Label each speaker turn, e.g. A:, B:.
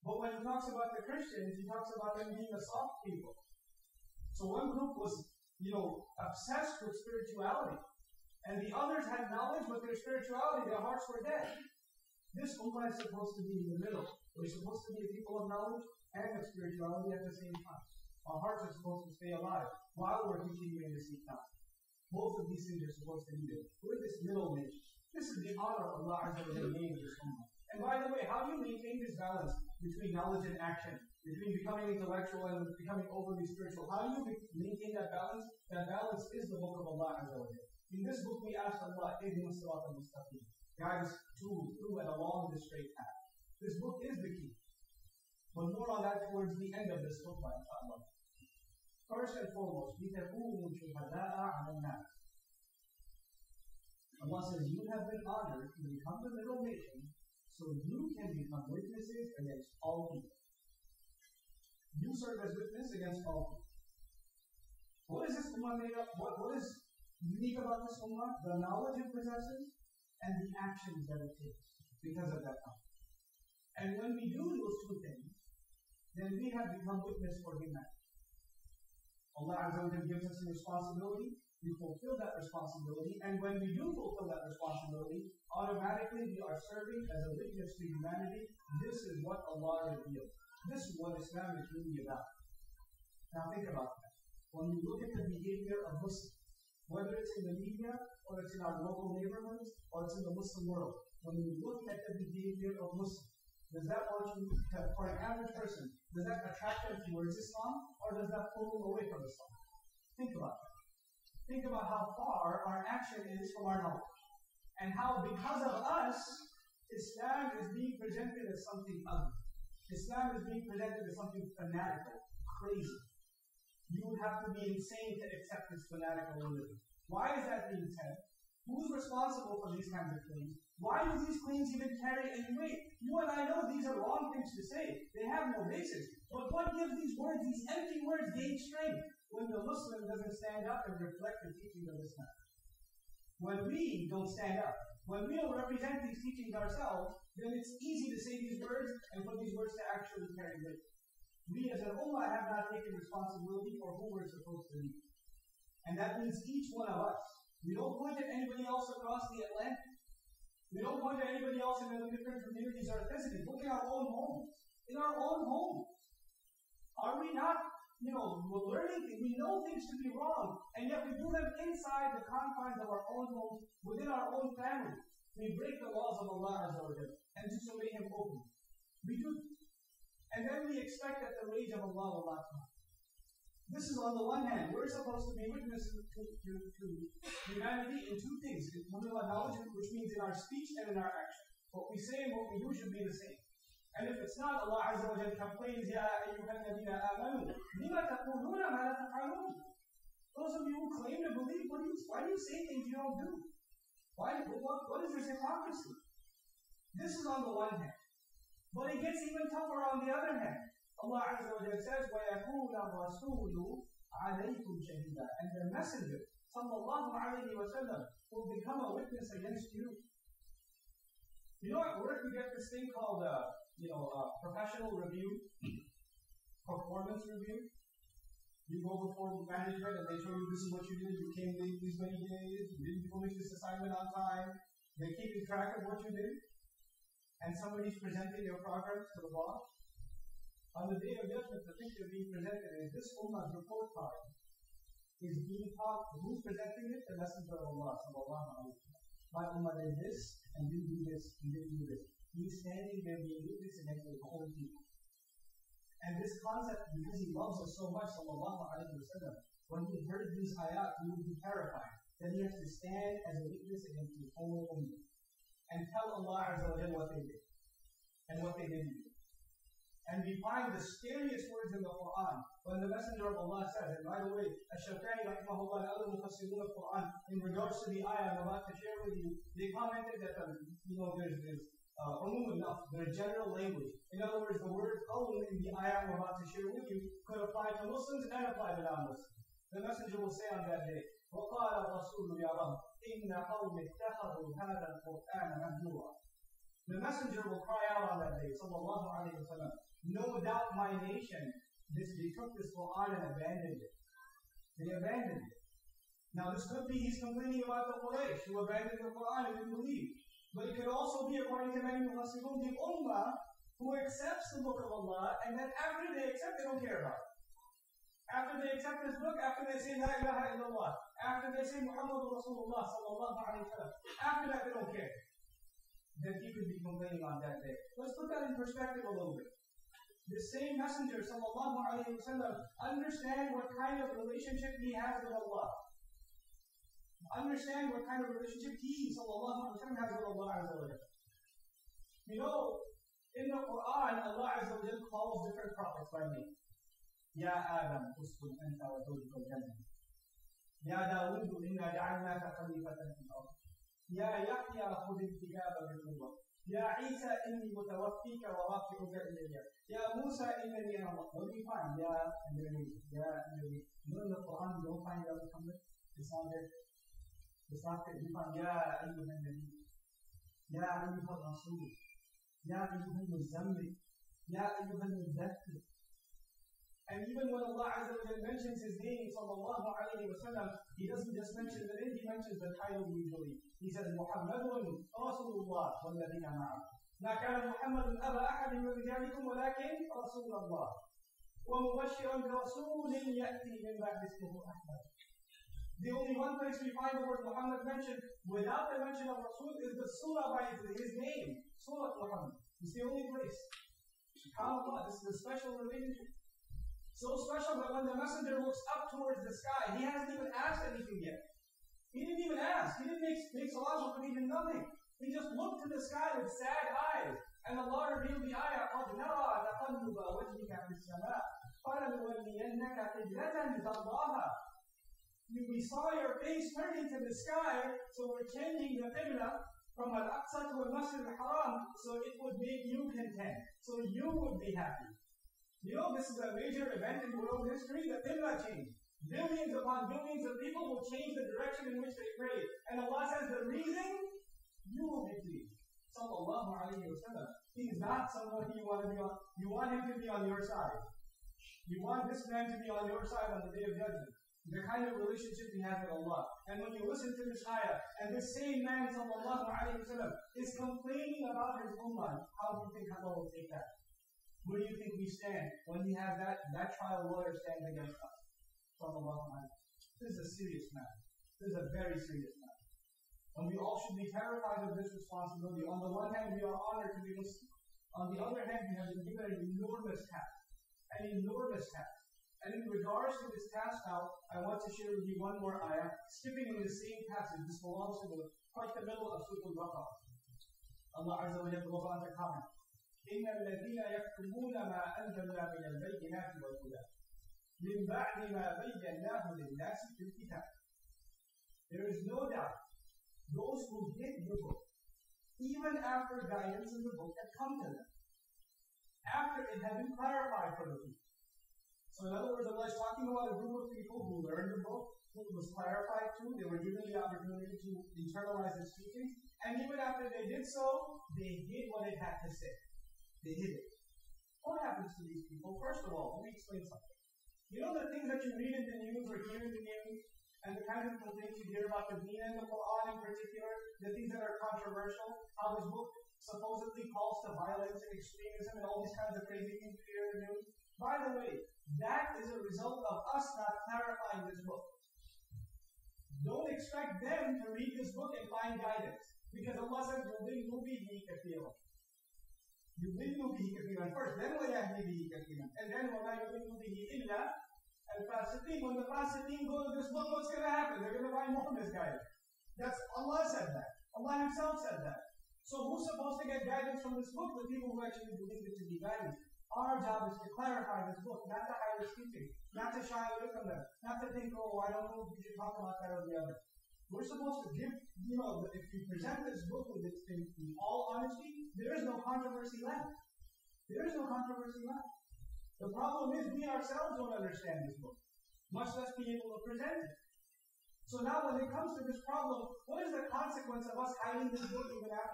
A: But when he talks about the Christians, he talks about them being a soft people. So one group was, obsessed with spirituality. And the others had knowledge, but their spirituality, their hearts were dead. This ummah is supposed to be in the middle. We're supposed to be a people of knowledge and of spirituality at the same time. Our hearts are supposed to stay alive while we're continuing to seek God. Both of these things are supposed to be there. We're this middle nation. This is the honor of Allah Azza wa Jalla named this ummah. And by the way, how do you maintain this balance between knowledge and action? Between becoming intellectual and becoming overly spiritual? How do you maintain that balance? That balance is the book of Allah Azza wa Jalla. In this book we ask Allah, guide us through and along this straight path. This book is the key. But more on that towards the end of this book, inshallah. First and foremost, Allah says, you have been honored to become the middle nation, so you can become witnesses against all people. You serve as witness against all people. What is this ummah made up? What is unique about this ummah? The knowledge it possesses and the actions that it takes because of that knowledge. And when we do those two things, then we have become witness for humanity. Allah Azza wa Jalla gives us a responsibility, we fulfill that responsibility, and when we do fulfill that responsibility, automatically we are serving as a witness to humanity. This is what Allah revealed. This is what Islam is really about. Now think about that. When we look at the behavior of Muslims, whether it's in the media, or it's in our local neighborhoods, or it's in the Muslim world, when we look at the behavior of Muslims, does that want you to, for an average person, does that attract them towards Islam, or does that pull them away from Islam? Think about that. Think about how far our action is from our knowledge. And how, because of us, Islam is being presented as something ugly. Islam is being presented as something fanatical, crazy. You would have to be insane to accept this fanatical religion. Why is that being said? Who's responsible for these kinds of claims? Why do these claims even carry any weight? You and I know these are wrong things to say. They have no basis. But what gives these words, these empty words, gain strength when the Muslim doesn't stand up and reflect the teachings of Islam? When we don't stand up, when we don't represent these teachings ourselves, then it's easy to say these words and for these words to actually carry weight. We as an ummah have not taken responsibility for who we're supposed to be. And that means each one of us. We don't point at anybody else across the Atlantic. We don't point at anybody else in the different communities or ethnicities. Look at our own homes. In our own homes. Are we not, we're learning things. We know things to be wrong. And yet we do them inside the confines of our own homes, within our own family. We break the laws of Allah Azza wa Jalla and disobey Him openly. We do. And then we expect that the rage of Allah will not come. This is on the one hand, we're supposed to be witnesses to humanity in two things. One is our knowledge, which means in our speech and in our action. What we say and what we do should be the same. And if it's not, Allah Azza wa Jalla complains, Ya ayyuhal ladhina amanu, lima taquluna ma la taf'alun. Those of you who claim to believe, why do you say things you don't do? What is this hypocrisy? This is on the one hand. But it gets even tougher on the other hand. Allah Azza wa Jalla says, وَيَكُونَ الرَّسُولُ عَلَيْكُمْ شَهِيدًا. And the messenger, sallallahu alayhi wa sallam, will become a witness against you. You know, at work we get this thing called, professional review, performance review. You go before management and they show you this is what you did, you came late these many days, you didn't finish this assignment on time. They're keeping track of what you did. And somebody's presenting your progress to the boss. On the day of judgment, the thing that's being presented is this ummah's report card is being taught. Who's presenting it? The Messenger of Allah, sallallahu alayhi wa sallam. My ummah did this, and you do this, you didn't do this. He's standing there being witness against the whole people. And this concept, because he loves us so much, sallallahu alayhi wa sallam, when he heard these ayat, he would be terrified. Then he has to stand as a witness against the whole ummah and tell Allah Azza wa Jalla what they did and what they didn't do. And we find the scariest words in the Quran when the Messenger of Allah says, and by the way, Ash-Shawkani rahimahullah and other mufassirun of Quran, in regards to the ayah I'm about to share with you, they commented that there's enough, there's general language. In other words, the word qawm in the ayah I'm about to share with you could apply to Muslims and apply to non-Muslims. The Messenger will say on that day, وَقَالَ الرَّسُولُ يَا رَبِّ إِنَّ قَوْمِ اتَّخَذُوا هَذَا الْقُرْآنَ مَهْجُورًا. The messenger will cry out on that day, sallallahu alayhi wa sallam, no doubt my nation, they took this Quran and abandoned it. They abandoned it. Now this could be he's complaining about the Quraysh who abandoned the Quran and didn't believe. But it could also be, according to many Mufassirun, the Ummah who accepts the book of Allah, and then after they accept, they don't care about it. After they accept this book, after they say La ilaha illallah, after they say Muhammadur Rasulullah sallallahu alayhi wa sallam, after that they don't care. Then he could be complaining on that day. Let's put that in perspective a little bit. The same messenger sallallahu alayhi wa sallam understand what kind of relationship he has with Allah. Understand what kind of relationship he sallallahu alayhi wa sallam has with Allah Azza wa Jalla. You know, in the Quran, Allah Azza wa Jalla calls different prophets by name. Ya Adam, uskun anta wa zawjuka al-jannah. Ya Dawood, inna ja'alnaka khalifatan fil ardh. Ya Yahya, khudh al-kitaba bi-quwwah. Ya Isa, inni mutawaffika wa rafi'uka ilayya. Ya Musa, innani ana Allah. What do you find? Ya Nabi. You know in the Quran, you don't find Ya Muhammad. It's not there. It's not there. You find Ya ayyuhan Nabi. Ya ayyuhan Rasul. Ya ayyuhan Muzammil. Ya ayyuhan Mudaththir. And even when Allah Azza wa Jalla mentions His name, sallallahu alayhi wa sallam, He doesn't just mention the name, He mentions the title usually. He says, Muhammadun Rasulullah walladhina ma'ah. ما كان محمد أبا أحد من رجالكم ولكن رسول الله ومبشرا برسول يأتي من بعد اسمه أحمد. The only one place we find the word Muhammad mentioned without the mention of Rasul is the surah by his name, Surah Muhammad. It's the only place. SubhanAllah, this is a special relationship. So special that when the messenger looks up towards the sky, he hasn't even asked anything yet. He didn't even ask. He didn't make salah for even nothing. He just looked to the sky with sad eyes. And Allah revealed the ayah, قَدْ نَرَى تَقَلُّبَ وَجْهِكَ فِي السَّمَاءِ فَلَنُوَلِّيَنَّكَ قِبْلَةً تَرْضَاهَا. We saw your face turning to the sky, so we're changing the qibla from Al-Aqsa to Al-Masjid Al-Haram, so it would make you content, so you would be happy. You know, this is a major event in world history, the qibla change. Billions upon billions of people will change the direction in which they pray. And Allah says the reason, you will be pleased. Sallallahu alayhi wa sallam. He's not someone you want to be on. You want him to be on your side. You want this man to be on your side on the day of judgment. The kind of relationship he has with Allah. And when you listen to this ayah, and this same man, sallallahu alayhi wa sallam, is complaining about his ummah, how do you think Allah will take that? Where do you think we stand when he has that trial lawyer stand against us? Sallallahu alayhi wa sallam. This is a serious matter. This is a very serious matter. And we all should be terrified of this responsibility. On the one hand, we are honored to be Muslim. On the other hand, we have been given an enormous task. An enormous task. And in regards to this task now, I want to share with you one more ayah, skipping in the same passage. This belongs to quite the middle of Surah Al-Baqarah. Allah Azza wa Jalla goes on to comment, إِنَّ الَّذِينَ يَكْتُمُونَ مَا أَنزَلْنَا مِنَ الْبَيِّنَاتِ وَالْهُدَى مِنْ بَعْدِ مَا بَيَّنَّاهُ لِلنَّاسِ فِي الْكِتَابِ. There is no doubt, those who hid the book, even after guidance in the book had come to them, after it had been clarified for the people. So in other words, Allah is talking about a group of people who learned the book, who it was clarified to, they were given the opportunity to internalize its teachings, and even after they did so, they hid what it had to say. They hid it. What happens to these people? First of all, let me explain something. You know the things that you read in the news or hear in the news, and the kinds of complaints you hear about the Deen and the Quran in particular, the things that are controversial, how this book supposedly calls to violence and extremism and all these kinds of crazy things you hear in the news. By the way, that is a result of us not clarifying this book. Don't expect them to read this book and find guidance. Because Allah says, يُضِلُّ بِهِ كَثِيرًا. يُضِلُّ بِهِ كَثِيرًا first, then وَيَهْدِي بِهِ كَثِيرًا. And then وَمَا يُضِلُّ بِهِ إِلَّا الْفَاسِقِينَ. When the Fasiqeen go to this book, what's going to happen? They're going to find Muhammad's guidance. That's Allah said that. Allah Himself said that. So who's supposed to get guidance from this book? The people who actually believe it to be guidance. Our job is to clarify this book, not to hide its teaching, not to shy away from them, not to think, oh, I don't know if we should talk about that or the other. We're supposed to give, if you present this book with its in all honesty, there is no controversy left. There is no controversy left. The problem is we ourselves don't understand this book, much less be able to present it. So now when it comes to this problem, what is the consequence of us hiding this book even after